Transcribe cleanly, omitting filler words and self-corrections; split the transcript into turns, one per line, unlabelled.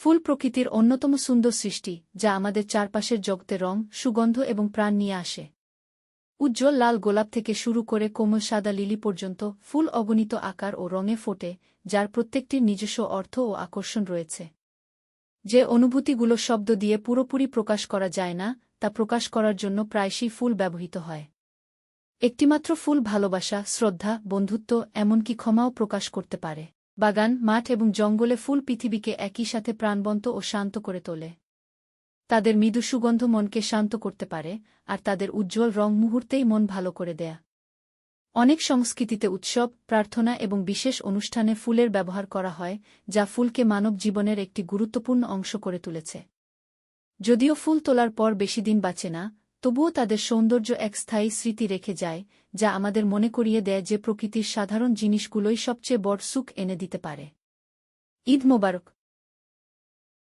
ফুল প্রকৃতির অন্যতম সুন্দর সৃষ্টি, যা আমাদের চারপাশের জগতে রং, সুগন্ধ এবং প্রাণ নিয়ে আসে। উজ্জ্বল লাল গোলাপ থেকে শুরু করে কোমল সাদা লিলি পর্যন্ত ফুল অগণিত আকার ও রঙে ফোটে, যার প্রত্যেকটির নিজস্ব অর্থ ও আকর্ষণ রয়েছে। যে অনুভূতিগুলো শব্দ দিয়ে পুরোপুরি প্রকাশ করা যায় না, তা প্রকাশ করার জন্য প্রায়শই ফুল ব্যবহৃত হয়। একটিমাত্র ফুল ভালোবাসা, শ্রদ্ধা, বন্ধুত্ব, এমনকি ক্ষমাও প্রকাশ করতে পারে। বাগান, মাঠ এবং জঙ্গলে ফুল পৃথিবীকে একই সাথে প্রাণবন্ত ও শান্ত করে তোলে। তাদের মৃদু সুগন্ধ মনকে শান্ত করতে পারে, আর তাদের উজ্জ্বল রং মুহূর্তেই মন ভালো করে দেয়া। অনেক সংস্কৃতিতে উৎসব, প্রার্থনা এবং বিশেষ অনুষ্ঠানে ফুলের ব্যবহার করা হয়, যা ফুলকে মানব জীবনের একটি গুরুত্বপূর্ণ অংশ করে তুলেছে। যদিও ফুল তোলার পর বেশি দিন বাঁচে না, তবুও তাদের সৌন্দর্য এক স্থায়ী স্মৃতি রেখে যায়, যা আমাদের মনে করিয়ে দেয় যে প্রকৃতির সাধারণ জিনিসগুলোই সবচেয়ে বড় সুখ এনে দিতে পারে। ঈদ মোবারক।